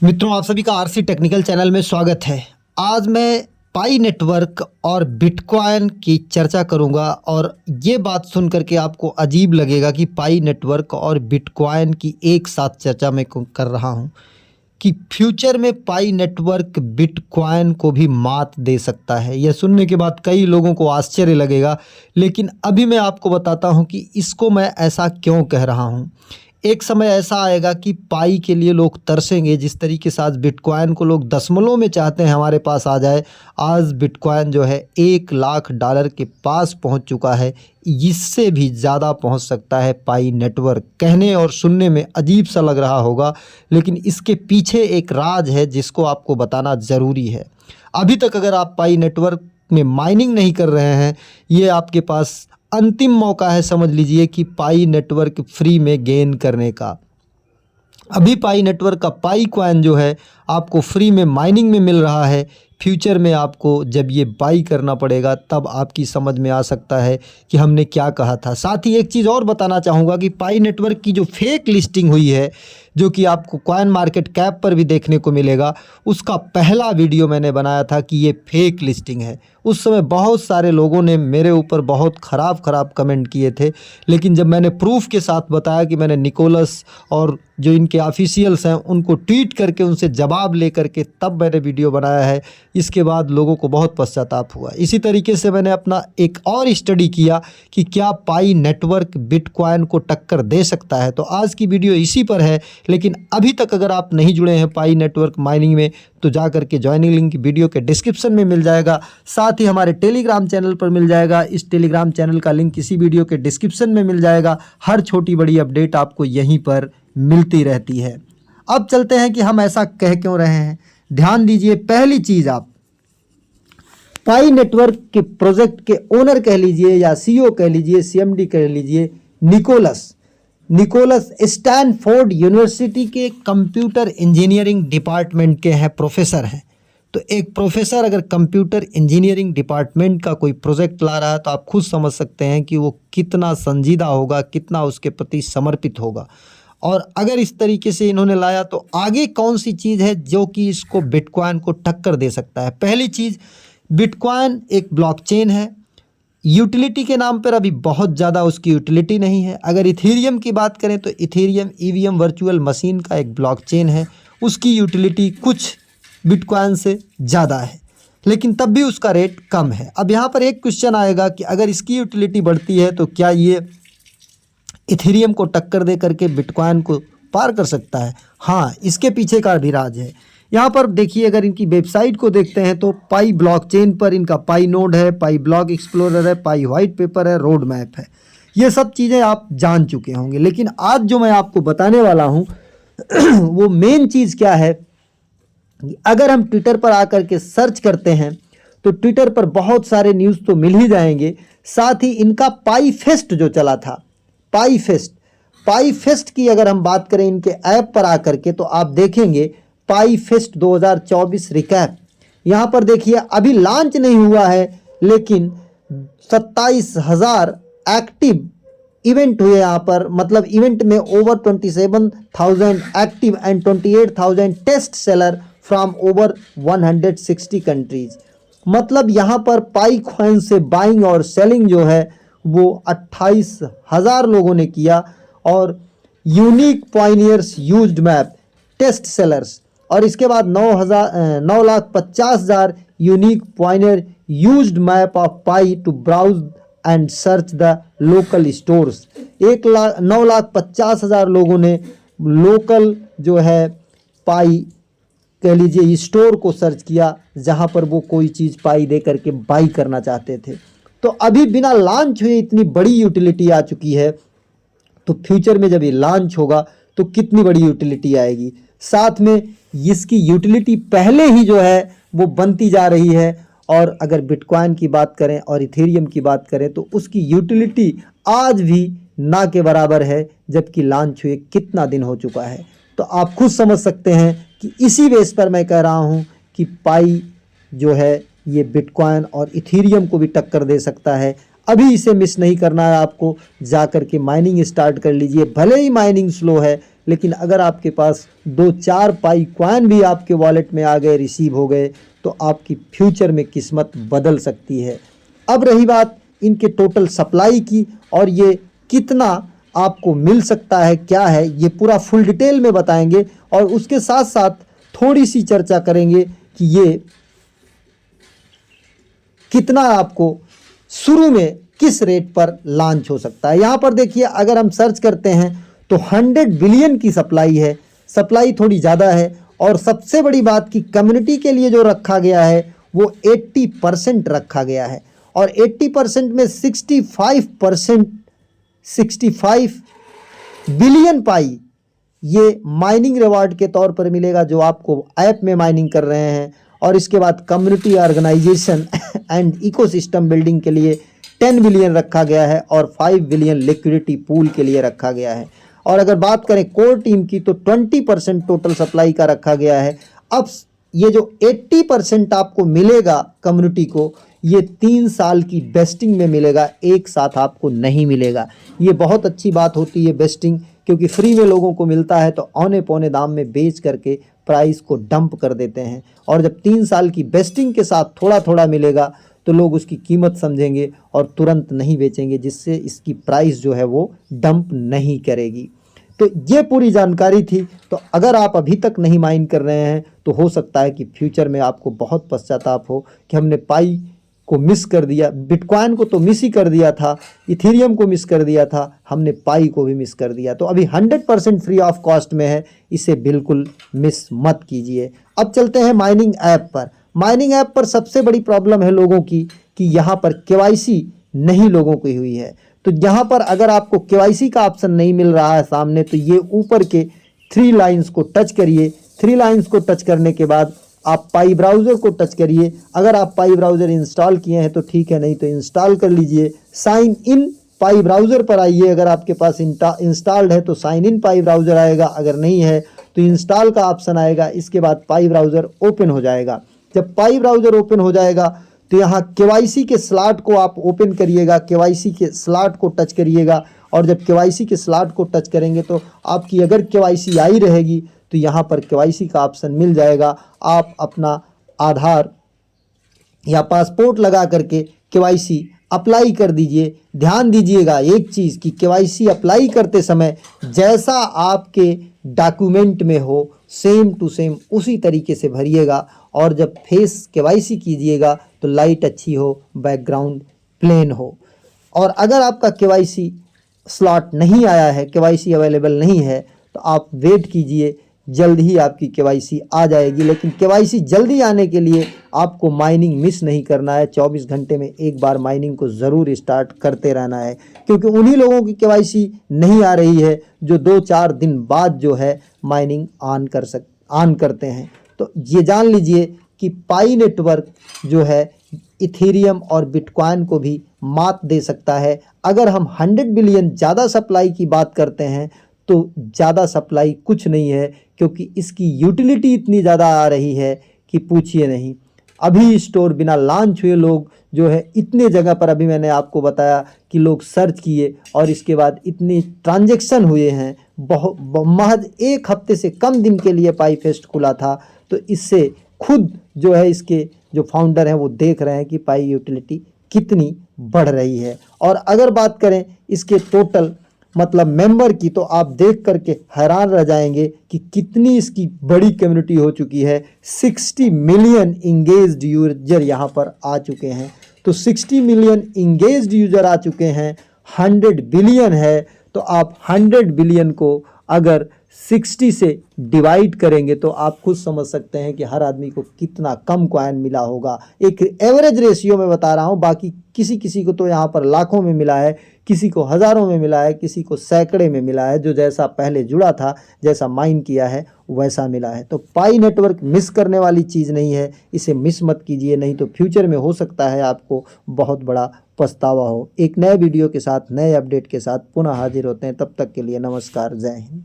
मित्रों, आप सभी का आरसी टेक्निकल चैनल में स्वागत है। आज मैं पाई नेटवर्क और बिटकॉइन की चर्चा करूंगा और ये बात सुन करके आपको अजीब लगेगा कि पाई नेटवर्क और बिटकॉइन की एक साथ चर्चा मैं कर रहा हूं कि फ्यूचर में पाई नेटवर्क बिटकॉइन को भी मात दे सकता है। यह सुनने के बाद कई लोगों को आश्चर्य लगेगा, लेकिन अभी मैं आपको बताता हूं कि इसको मैं ऐसा क्यों कह रहा हूं। एक समय ऐसा आएगा कि पाई के लिए लोग तरसेंगे। जिस तरीके से आज बिटकॉइन को लोग दशमलव में चाहते हैं हमारे पास आ जाए, आज बिटकॉइन जो है $1,00,000 के पास पहुंच चुका है। इससे भी ज़्यादा पहुंच सकता है पाई नेटवर्क। कहने और सुनने में अजीब सा लग रहा होगा, लेकिन इसके पीछे एक राज है जिसको आपको बताना ज़रूरी है। अभी तक अगर आप पाई नेटवर्क में माइनिंग नहीं कर रहे हैं, ये आपके पास अंतिम मौका है, समझ लीजिए, कि पाई नेटवर्क फ्री में गेन करने का। अभी पाई नेटवर्क का पाई कॉइन जो है आपको फ्री में माइनिंग में मिल रहा है। फ्यूचर में आपको जब ये बाई करना पड़ेगा तब आपकी समझ में आ सकता है कि हमने क्या कहा था। साथ ही एक चीज़ और बताना चाहूँगा कि पाई नेटवर्क की जो फेक लिस्टिंग हुई है, जो कि आपको कॉइन मार्केट कैप पर भी देखने को मिलेगा, उसका पहला वीडियो मैंने बनाया था कि ये फेक लिस्टिंग है। उस समय बहुत सारे लोगों ने मेरे ऊपर बहुत ख़राब कमेंट किए थे, लेकिन जब मैंने प्रूफ के साथ बताया कि मैंने निकोलस और जो इनके ऑफिशियल्स हैं उनको ट्वीट करके उनसे जवाब ले करके तब मैंने वीडियो बनाया है, इसके बाद लोगों को बहुत पश्चाताप हुआ। इसी तरीके से मैंने अपना एक और स्टडी किया कि क्या पाई नेटवर्क बिटकॉइन को टक्कर दे सकता है। तो आज की वीडियो इसी पर है। लेकिन अभी तक अगर आप नहीं जुड़े हैं पाई नेटवर्क माइनिंग में, तो जा करके ज्वाइनिंग लिंक वीडियो के डिस्क्रिप्शन में मिल जाएगा। साथ ही हमारे टेलीग्राम चैनल पर मिल जाएगा। इस टेलीग्राम चैनल का लिंक इसी वीडियो के डिस्क्रिप्शन में मिल जाएगा। हर छोटी बड़ी अपडेट आपको यहीं पर मिलती रहती है। अब चलते हैं कि हम ऐसा कह क्यों रहे हैं। ध्यान दीजिए, पहली चीज़, आप पाई नेटवर्क के प्रोजेक्ट के ओनर कह लीजिए या सीईओ कह लीजिए, सीएमडी कह लीजिए, निकोलस स्टैनफोर्ड यूनिवर्सिटी के कंप्यूटर इंजीनियरिंग डिपार्टमेंट के हैं, प्रोफेसर हैं। तो एक प्रोफेसर अगर कंप्यूटर इंजीनियरिंग डिपार्टमेंट का कोई प्रोजेक्ट ला रहा है तो आप खुद समझ सकते हैं कि वो कितना संजीदा होगा, कितना उसके प्रति समर्पित होगा। और अगर इस तरीके से इन्होंने लाया तो आगे कौन सी चीज़ है जो कि इसको बिटकॉइन को टक्कर दे सकता है। पहली चीज़, बिटकॉइन एक ब्लॉकचेन है। यूटिलिटी के नाम पर अभी बहुत ज़्यादा उसकी यूटिलिटी नहीं है। अगर इथेरियम की बात करें तो इथेरियम ईवीएम वर्चुअल मशीन का एक ब्लॉकचेन है, उसकी यूटिलिटी कुछ बिटकॉइन से ज़्यादा है, लेकिन तब भी उसका रेट कम है। अब यहाँ पर एक क्वेश्चन आएगा कि अगर इसकी यूटिलिटी बढ़ती है तो क्या ये इथेरियम को टक्कर दे करके बिटकॉइन को पार कर सकता है? हाँ, इसके पीछे का भी राज है। यहाँ पर देखिए, अगर इनकी वेबसाइट को देखते हैं तो पाई ब्लॉकचेन पर इनका पाई नोड है, पाई ब्लॉक एक्सप्लोरर है, पाई वाइट पेपर है, रोड मैप है। ये सब चीज़ें आप जान चुके होंगे, लेकिन आज जो मैं आपको बताने वाला हूँ वो मेन चीज़ क्या है। अगर हम ट्विटर पर आकर के सर्च करते हैं तो ट्विटर पर बहुत सारे न्यूज़ तो मिल ही जाएंगे। साथ ही इनका पाई फेस्ट जो चला था, पाई फेस्ट की अगर हम बात करें इनके ऐप पर आकर के, तो आप देखेंगे पाई फेस्ट 2024 रिकैप। यहाँ पर देखिए, अभी लॉन्च नहीं हुआ है, लेकिन 27,000 एक्टिव इवेंट हुए यहाँ पर। मतलब इवेंट में over 27,000 active and 28,000 test seller from over 160 countries. मतलब यहाँ पर पाई कॉइन से बाइंग और सेलिंग जो है वो 28,000 लोगों ने किया। और unique pioneers used map test sellers, और इसके बाद 9,50,000 unique pioneer used map of pi to browse and search the local stores. 9,50,000 लोगों ने लोकल जो है पाई कह लीजिए स्टोर को सर्च किया जहां पर वो कोई चीज़ पाई दे करके बाई करना चाहते थे। तो अभी बिना लॉन्च हुए इतनी बड़ी यूटिलिटी आ चुकी है, तो फ्यूचर में जब ये लॉन्च होगा तो कितनी बड़ी यूटिलिटी आएगी। साथ में इसकी यूटिलिटी पहले ही जो है वो बनती जा रही है। और अगर बिटकॉइन की बात करें और इथेरियम की बात करें तो उसकी यूटिलिटी आज भी ना के बराबर है, जबकि लॉन्च हुए कितना दिन हो चुका है। तो आप खुद समझ सकते हैं कि इसी बेस पर मैं कह रहा हूँ कि पाई जो है ये बिटकॉइन और इथेरियम को भी टक्कर दे सकता है। अभी इसे मिस नहीं करना है आपको, जा कर के माइनिंग स्टार्ट कर लीजिए। भले ही माइनिंग स्लो है, लेकिन अगर आपके पास 2-4 पाई कॉइन भी आपके वॉलेट में आ गए, रिसीव हो गए, तो आपकी फ्यूचर में किस्मत बदल सकती है। अब रही बात इनके टोटल सप्लाई की, और ये कितना आपको मिल सकता है, क्या है, ये पूरा फुल डिटेल में बताएंगे। और उसके साथ साथ थोड़ी सी चर्चा करेंगे कि ये कितना आपको शुरू में किस रेट पर लॉन्च हो सकता है। यहाँ पर देखिए, अगर हम सर्च करते हैं तो 100 बिलियन की सप्लाई है, सप्लाई थोड़ी ज़्यादा है। और सबसे बड़ी बात कि कम्युनिटी के लिए जो रखा गया है वो 80% रखा गया है, और 80% में 65 बिलियन पाई ये माइनिंग रिवार्ड के तौर पर मिलेगा, जो आपको ऐप में माइनिंग कर रहे हैं। और इसके बाद community organization and ecosystem building के लिए 10 बिलियन रखा गया है, और 5 बिलियन लिक्विडिटी पूल के लिए रखा गया है। और अगर बात करें कोर टीम की तो 20% टोटल सप्लाई का रखा गया है। अब ये जो 80% आपको मिलेगा कम्युनिटी को, ये 3 साल की बेस्टिंग में मिलेगा, एक साथ आपको नहीं मिलेगा। ये बहुत अच्छी बात होती है बेस्टिंग, क्योंकि फ्री में लोगों को मिलता है तो औने पौने दाम में बेच करके प्राइस को डंप कर देते हैं। और जब 3 साल की बेस्टिंग के साथ थोड़ा थोड़ा मिलेगा तो लोग उसकी कीमत समझेंगे और तुरंत नहीं बेचेंगे, जिससे इसकी प्राइस जो है वो डंप नहीं करेगी। तो ये पूरी जानकारी थी। तो अगर आप अभी तक नहीं माइन कर रहे हैं तो हो सकता है कि फ्यूचर में आपको बहुत पश्चाताप हो कि हमने पाई को मिस कर दिया, बिटकॉइन को तो मिस ही कर दिया था, इथेरियम को मिस कर दिया था, हमने पाई को भी मिस कर दिया। तो अभी 100% फ्री ऑफ कॉस्ट में है, इसे बिल्कुल मिस मत कीजिए। अब चलते हैं माइनिंग ऐप पर। माइनिंग ऐप पर सबसे बड़ी प्रॉब्लम है लोगों की कि यहाँ पर केवाईसी नहीं लोगों की हुई है। तो यहाँ पर अगर आपको केवाईसी का ऑप्शन नहीं मिल रहा है सामने, तो ये ऊपर के 3 लाइन्स को टच करिए। 3 लाइन्स को टच करने के बाद आप पाई ब्राउज़र को टच करिए। अगर आप पाई ब्राउज़र इंस्टॉल किए हैं तो ठीक है, नहीं तो इंस्टॉल कर लीजिए। साइन इन पाई ब्राउज़र पर आइए। अगर आपके पास इंस्टॉल्ड है तो साइन इन पाई ब्राउज़र आएगा, अगर नहीं है तो इंस्टॉल का ऑप्शन आएगा। इसके बाद पाई ब्राउज़र ओपन हो जाएगा। जब पाई ब्राउज़र ओपन हो जाएगा तो यहाँ केवाईसी के स्लॉट को आप ओपन करिएगा, केवाईसी के स्लॉट को टच करिएगा। और जब केवाईसी के स्लॉट को टच करेंगे तो आपकी अगर केवाईसी आई रहेगी तो यहाँ पर केवाईसी का ऑप्शन मिल जाएगा। आप अपना आधार या पासपोर्ट लगा करके केवाईसी अप्लाई कर दीजिए। ध्यान दीजिएगा एक चीज़ कि केवाईसी अप्लाई करते समय जैसा आपके डॉक्यूमेंट में हो सेम टू सेम उसी तरीके से भरिएगा। और जब फेस केवाईसी कीजिएगा तो लाइट अच्छी हो, बैकग्राउंड प्लेन हो। और अगर आपका केवाईसी स्लॉट नहीं आया है, केवाईसी अवेलेबल नहीं है, तो आप वेट कीजिए, जल्द ही आपकी केवाईसी आ जाएगी। लेकिन केवाईसी जल्दी आने के लिए आपको माइनिंग मिस नहीं करना है। 24 घंटे में एक बार माइनिंग को ज़रूर स्टार्ट करते रहना है, क्योंकि उन्हीं लोगों की केवाईसी नहीं आ रही है जो 2-4 दिन बाद जो है माइनिंग ऑन करते हैं। तो ये जान लीजिए कि पाई नेटवर्क जो है इथेरियम और बिटकॉइन को भी मात दे सकता है। अगर हम 100 बिलियन ज़्यादा सप्लाई की बात करते हैं तो ज़्यादा सप्लाई कुछ नहीं है, क्योंकि इसकी यूटिलिटी इतनी ज़्यादा आ रही है कि पूछिए नहीं। अभी स्टोर बिना लॉन्च हुए लोग जो है इतने जगह पर, अभी मैंने आपको बताया कि लोग सर्च किए और इसके बाद इतने ट्रांजैक्शन हुए हैं। महज 1 हफ्ते से कम दिन के लिए पाई फेस्ट खुला था। तो इससे खुद जो है इसके जो फाउंडर हैं वो देख रहे हैं कि पाई यूटिलिटी कितनी बढ़ रही है। और अगर बात करें इसके टोटल मतलब मेंबर की, तो आप देख करके हैरान रह जाएंगे कि कितनी इसकी बड़ी कम्युनिटी हो चुकी है। 60 मिलियन इंगेज्ड यूजर यहाँ पर आ चुके हैं। तो 60 मिलियन इंगेज्ड यूजर आ चुके हैं, 100 बिलियन है। तो आप 100 बिलियन को अगर 60 से डिवाइड करेंगे तो आप खुद समझ सकते हैं कि हर आदमी को कितना कम कॉइन मिला होगा। एक एवरेज रेशियो में बता रहा हूँ, बाकी किसी किसी को तो यहाँ पर लाखों में मिला है, किसी को हज़ारों में मिला है, किसी को सैकड़े में मिला है। जो जैसा पहले जुड़ा था, जैसा माइन किया है वैसा मिला है। तो पाई नेटवर्क मिस करने वाली चीज़ नहीं है, इसे मिस मत कीजिए, नहीं तो फ्यूचर में हो सकता है आपको बहुत बड़ा पछतावा हो। एक नए वीडियो के साथ, नए अपडेट के साथ पुनः हाजिर होते हैं। तब तक के लिए नमस्कार, जय हिंद।